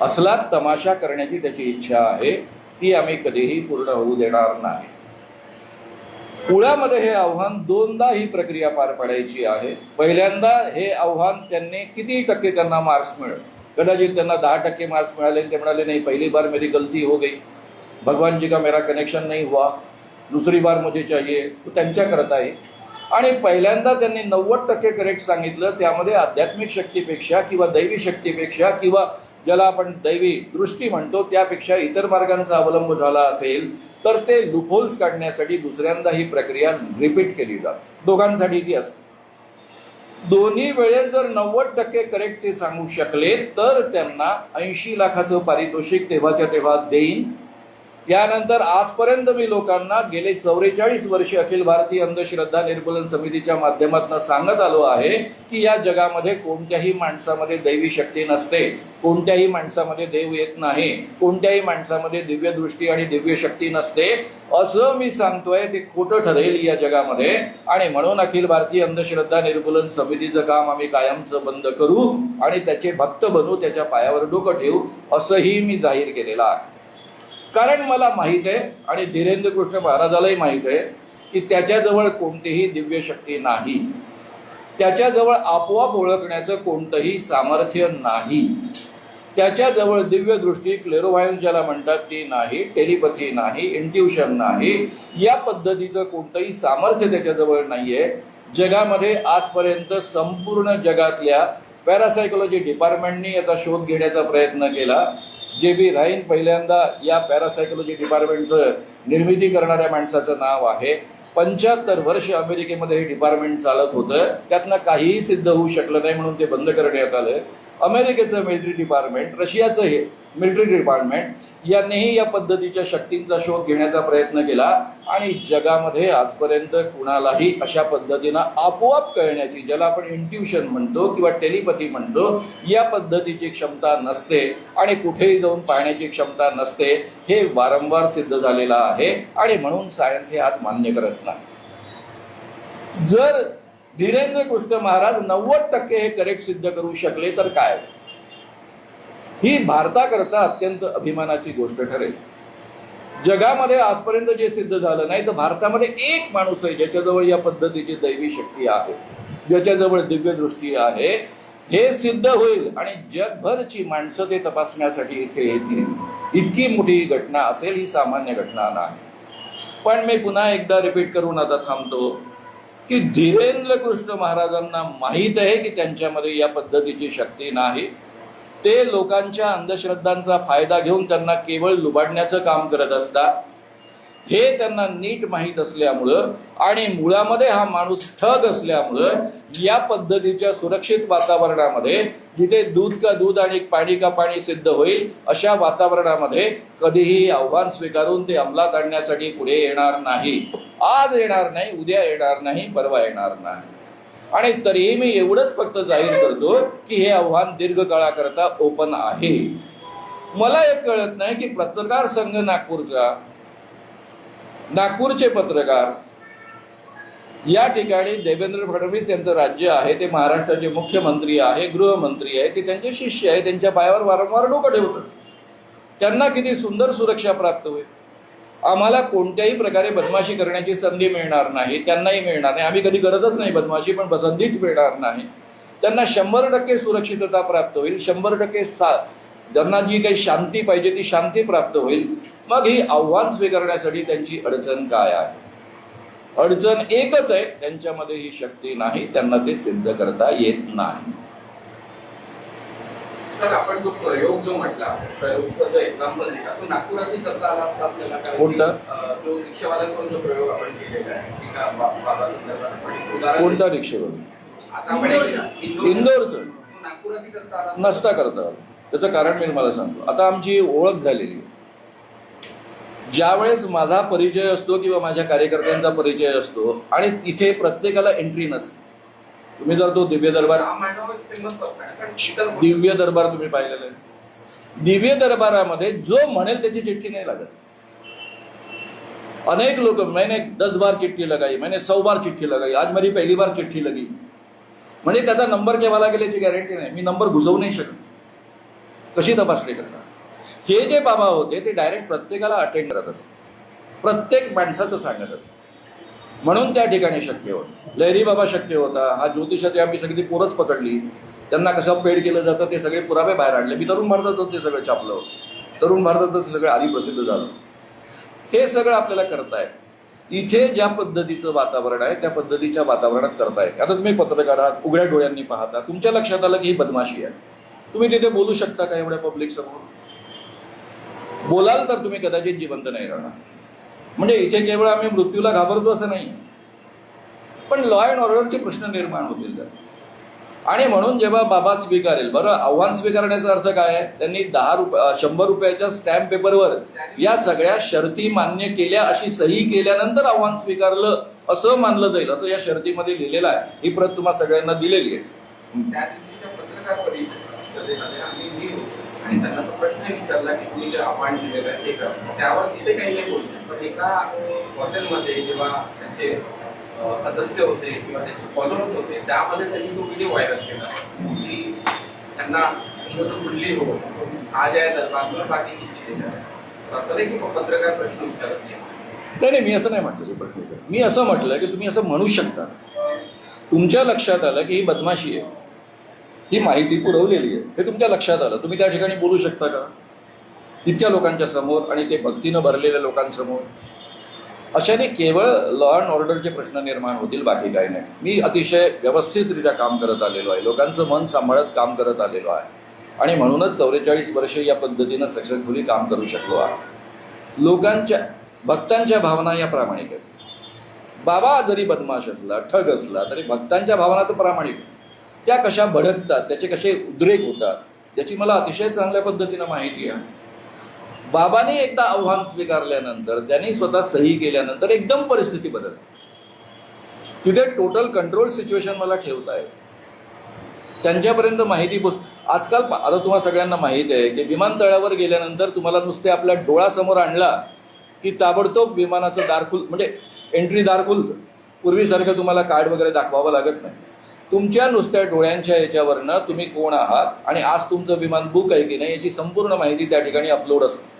असला तमाशा करण्याची त्याची इच्छा आहे, ती आम्ही कधीही पूर्ण होऊ देणार नाही. पुण्यामध्ये हे आव्हान दोनदा ही प्रक्रिया पार पाडायची आहे. पहिल्यांदा हे आव्हान त्यांनी किती टक्के त्यांना मार्क्स मिळेल, कदाचित त्यांना 10% मार्क्स मिळाले, ते म्हणाले नाही पहली बार मेरी गलती हो गई, भगवान जी का मेरा कनेक्शन नहीं हुआ, दूसरी बार मुझे चाहिए, तो त्यांच्या करता आहे. आणि पहिल्यांदा त्यांनी 90% करेक्ट सांगितलं. त्यामध्ये आध्यात्मिक शक्तीपेक्षा किंवा दैवी शक्तीपेक्षा किंवा ज्याला आपण दैवी दृष्टी म्हणतो त्यापेक्षा इतर मार्गांचा अवलंब झाला असेल तर ते लूपहोल्स काढण्यासाठी दुसऱ्यांदा ही प्रक्रिया रिपीट केली जाते. दोघांसाठी ती असते. दोन्ही वेळेस जर 90% करेक्ट ते सांगू शकले तर त्यांना 80 लाखाचं पारितोषिक तेव्हाच्या तेव्हा देईन. त्यानंतर आजपर्यंत मी लोकांना गेले 44 वर्षे अखिल भारतीय अंधश्रद्धा निर्मूलन समितीच्या माध्यमातून सांगत आलो आहे की या जगामध्ये कोणत्याही माणसामध्ये दैवी शक्ती नसते, कोणत्याही माणसामध्ये देव येत नाही, कोणत्याही माणसामध्ये दिव्य दृष्टी आणि दिव्य शक्ती नसते असं मी सांगतोय. ते खोटं ठरेल या जगामध्ये. आणि म्हणून अखिल भारतीय अंधश्रद्धा निर्मूलन समितीचं काम आम्ही कायमचं बंद करू आणि त्याचे भक्त बनू, त्याच्या पायावर डोकं ठेवू असंही मी जाहीर केलेलं आहे. कारण मला माहीत आहे आणि धीरेंद्र कृष्ण महाराजालाही माहीत आहे की त्याच्याजवळ कोणतीही दिव्य शक्ती नाही, त्याच्याजवळ आपोआप ओळखण्याचं कोणतंही सामर्थ्य नाही, त्याच्याजवळ दिव्य दृष्टी क्लेरोव्हायन्स ज्याला म्हणतात ती नाही, टेलिपॅथी नाही, इंट्युशन नाही, या पद्धतीचं कोणतंही सामर्थ्य त्याच्याजवळ नाहीये. जगामध्ये आजपर्यंत संपूर्ण जगातल्या पॅरासायकोलॉजी डिपार्टमेंटनी याचा शोध घेण्याचा प्रयत्न केला. जे.बी. राईन पहिल्यांदा या पॅरासायकोलॉजी डिपार्टमेंटचं निर्मिती करणाऱ्या माणसाचं नाव आहे. 75 वर्ष अमेरिकेमध्ये हे डिपार्टमेंट चालत होतं. त्यातनं काहीही सिद्ध होऊ शकलं नाही म्हणून ते बंद करण्यात आलं. अमेरिकेचं मिलिटरी डिपार्टमेंट, रशियाचं हे मिलिटरी डिपार्टमेंट यांनीही या पद्धतीच्या शक्तींचा शोध घेण्याचा प्रयत्न केला. आणि जगामध्ये आजपर्यंत कुणालाही अशा पद्धतीनं आपोआप कळण्याची, ज्याला आपण इंट्युशन म्हणतो किंवा टेलिपॅथी म्हणतो, या पद्धतीची क्षमता नसते आणि कुठेही जाऊन पाहण्याची क्षमता नसते. हे वारंवार सिद्ध झालेलं आहे आणि म्हणून सायन्स हे आज मान्य करत नाही. जर धीरेंद्र कृष्ण महाराज 90% हे करेक्ट सिद्ध करू शकले तर काय, ही भारताकरता अत्यंत अभिमानाची गोष्ट ठरेल. जगामध्ये आजपर्यंत जे सिद्ध झालं नाही तर भारतामध्ये एक माणूस आहे ज्याच्याजवळ या पद्धतीची दैवी शक्ती आहे, ज्याच्याजवळ दिव्य दृष्टी आहे. हे सिद्ध होईल आणि जगभरची माणसं ते तपासण्यासाठी इथे येतील. इतकी मोठी घटना असेल, ही सामान्य घटना नाही. पण मी पुन्हा एकदा रिपीट करून आता थांबतो की धीरेंद्र कृष्ण महाराजांना माहीत आहे की त्यांच्यामध्ये या पद्धतीची शक्ती नाही. ते लोकांच्या अंधश्रद्धांचा फायदा घेऊन त्यांना केवळ लुबाडण्याचं काम करत असतात. हे त्यांना नीट माहीत असल्यामुळं आणि मुळामध्ये हा माणूस ठग असल्यामुळं या पद्धतीच्या सुरक्षित वातावरणामध्ये, जिथे दूध का दूध आणि पाणी का पाणी सिद्ध होईल अशा वातावरणामध्ये कधीही आव्हान स्वीकारून ते अंमलात आणण्यासाठी पुढे येणार नाही. आज येणार नाही, उद्या येणार नाही, परवा येणार नाही. आणि तरीही मी एवढंच फक्त जाहीर करतो की हे आव्हान दीर्घकाळाकरता ओपन आहे. मला एक कळत नाही की पत्रकार संघ नागपूरचा, नागपूरचे पत्रकार या ठिकाणी देवेंद्र फडणवीस यांचं राज्य आहे, ते महाराष्ट्राचे मुख्यमंत्री आहे, गृहमंत्री आहे, ते त्यांचे शिष्य आहे, त्यांच्या पायावर वारंवार डोकं ठेवतात. त्यांना किती सुंदर सुरक्षा प्राप्त होईल. आम्हाला कोणत्याही प्रकारे बदमाशी करण्याची संधी मिळणार नाही, त्यांनाही मिळणार नाही. आम्ही कधी करतच नाही बदमाशी, पण संधीच मिळणार नाही. त्यांना 100% सुरक्षितता प्राप्त होईल, 100% ज्यांना जी काही शांती पाहिजे ती शांती प्राप्त होईल. मग ही आव्हान स्वीकारण्यासाठी त्यांची अडचण काय आहे? अडचण एकच आहे, त्यांच्यामध्ये ही शक्ती नाही, त्यांना ते सिद्ध करता येत नाही. सर, आपण जो प्रयोग जो म्हटला, प्रयोगचा जो एक्झाम्पल दिला तो नागपुरातही कसा आला असं आपल्याला काय? कोणता? जो रिक्षावाल्यांकडून जो प्रयोग आपण केलेला आहे, एका बाबा संदर्भात कोणता रिक्षावाला? आता आपण इंदोरचं नागपुरातही करता आला नसता करता. त्याचं कारण मी तुम्हाला सांगतो. आता आमची ओळख झालेली, ज्यावेळेस माझा परिचय असतो किंवा माझ्या कार्यकर्त्यांचा परिचय असतो आणि तिथे प्रत्येकाला एंट्री नसते. तुम्ही जर तो दिव्य दरबार तुम्ही पाहिलेलं आहे. दिव्य दरबारामध्ये जो म्हणेल त्याची चिठ्ठी नाही लागत. अनेक लोक, मैंने 10 बार चिट्ठी लगाई, मैंने 100 बार चिट्ठी लगाई, आज मेरी पहली बार चिट्ठी लगी. म्हणजे त्याचा नंबर केव्हा लागेल याची गॅरंटी नाही. मी नंबर घुसवू नाही शकत. कशी तपासणी करणार? हे जे बाबा होते ते डायरेक्ट प्रत्येकाला अटेंड करत असत, प्रत्येक माणसाचं सांगत असत, म्हणून त्या ठिकाणी शक्य होतं. लहरी बाबा शक्य होता. हा ज्योतिषाची आम्ही सगळी ती पोरच पकडली, त्यांना कसं पेड केलं जातं ते सगळे पुरावे बाहेर आणले. मी तरुण भारतातच ते सगळं छापलं, तरुण भारतातच सगळं आधी प्रसिद्ध झालं. हे सगळं आपल्याला करतायत. इथे ज्या पद्धतीचं वातावरण आहे त्या पद्धतीच्या वातावरणात करतायत. आता तुम्ही पत्रकार आहात, उघड्या डोळ्यांनी पाहता, तुमच्या लक्षात आलं की ही बदमाशी आहे. तुम्ही तिथे बोलू शकता का एवढ्या पब्लिक समोर? बोलाल तर तुम्ही कदाचित जिवंत नाही राहणार. म्हणजे इथे केवळ आम्ही मृत्यूला घाबरतो असं नाही, पण लॉ अँड ऑर्डरचे प्रश्न निर्माण होतील तर. आणि म्हणून जेव्हा बाबा स्वीकारेल, बरं आव्हान स्वीकारण्याचा अर्थ काय आहे? त्यांनी 100 रुपयाच्या स्टॅम्प पेपरवर या सगळ्या शर्ती मान्य केल्या अशी सही केल्यानंतर आव्हान स्वीकारलं असं मानलं जाईल, असं या शर्तीमध्ये लिहिलेलं आहे. ही प्रत तुम्हाला सगळ्यांना दिलेली आहे. त्या दिवशीच्या पत्रकार परिषदेमध्ये आम्ही लिहिलो आणि त्यांना तो प्रश्न विचारला की तुम्ही जे आव्हान दिलेलं आहे ते करा. त्यावर तिथे काही नाही बोलले, पण एका हॉटेलमध्ये जेव्हा त्याचे सदस्य होते किंवा त्याचे फॉलोअर्स होते त्यामध्ये त्यांनी तो व्हिडिओ व्हायरल केला की त्यांना मुरली हो आज आहे दरबार बाकी चीजें असं नाही की पत्रकार प्रश्न विचारत नाही. नाही, मी असं नाही म्हटलं की प्रश्न विचार. मी असं म्हटलं की तुम्ही असं म्हणू शकता. तुमच्या लक्षात आलं की ही बदमाशी आहे, ही माहिती पुरवलेली आहे, हे तुमच्या लक्षात आलं, तुम्ही त्या ठिकाणी बोलू शकता का इतक्या लोकांच्या समोर आणि ते भक्तीनं भरलेल्या लोकांसमोर? अशाने केवळ लॉ अँड ऑर्डरचे प्रश्न निर्माण होतील, बाकी काही नाही. मी अतिशय व्यवस्थितरित्या काम करत आलेलो आहे, लोकांचं मन सांभाळत काम करत आलेलो आहे आणि म्हणूनच 44 वर्षे या पद्धतीनं सक्सेसफुली काम करू शकलो आहे. लोकांच्या भक्तांच्या भावना या प्रामाणिक आहेत. बाबा जरी बदमाश असला, ठग असला, तरी भक्तांच्या भावना तर प्रामाणिक. त्या कशा भडकतात, त्याचे कसे उद्रेक होतात याची मला अतिशय चांगल्या पद्धतीनं माहिती आहे. बाबांनी एकदा आव्हान स्वीकारल्यानंतर, त्यांनी स्वतः सही केल्यानंतर एकदम परिस्थिती बदलते. तिथे टोटल कंट्रोल सिच्युएशन मला ठेवता येईल. त्यांच्यापर्यंत माहिती आजकाल आता तुम्हाला सगळ्यांना माहीत आहे की विमानतळावर गेल्यानंतर तुम्हाला नुसते आपल्या डोळ्यासमोर आणला की ताबडतोब विमानाचं दार म्हणजे एंट्री दार खुलतं. पूर्वीसारखं तुम्हाला कार्ड वगैरे दाखवावं लागत नाही. तुमच्या नुसत्या डोळ्यांच्या याच्यावरनं तुम्ही कोण आहात आणि आज तुमचं विमान बुक आहे की नाही याची संपूर्ण माहिती त्या ठिकाणी अपलोड असते.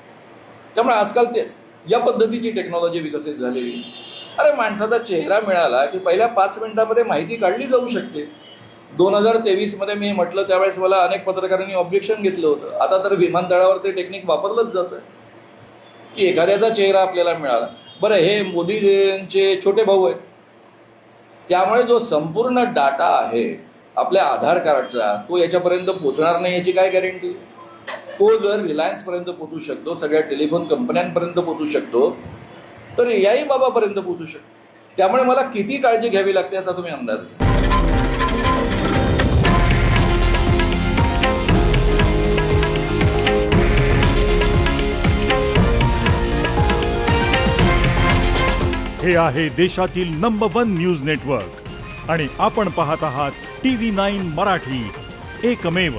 त्यामुळे आजकाल ते या पद्धतीची टेक्नॉलॉजी विकसित झालेली. अरे माणसाचा चेहरा मिळाला की पहिल्या 5 मिनिटांमध्ये माहिती काढली जाऊ शकते. 2023 मी म्हटलं त्यावेळेस मला अनेक पत्रकारांनी ऑब्जेक्शन घेतलं होतं. आता तर विमानतळावर ते टेक्निक वापरलंच जातं की एखाद्याचा चेहरा आपल्याला मिळाला. बरं, हे मोदींचे छोटे भाऊ आहेत, त्यामुळे जो संपूर्ण डाटा आहे आपल्या आधार कार्डचा तो याच्यापर्यंत पोहोचणार नाही याची काय गॅरंटी? तो जर रिलायन्सपर्यंत पोहोचू शकतो, सगळ्या टेलिफोन कंपन्यांपर्यंत पोहोचू शकतो, तर याही बाबापर्यंत पोहोचू शकतो. त्यामुळे मला किती काळजी घ्यावी लागते याचा तुम्ही अंदाज घ्या. हे आहे देशातील नंबर 1 न्यूज नेटवर्क आणि आपण पाहत आहात TV9 मराठी, एकमेव.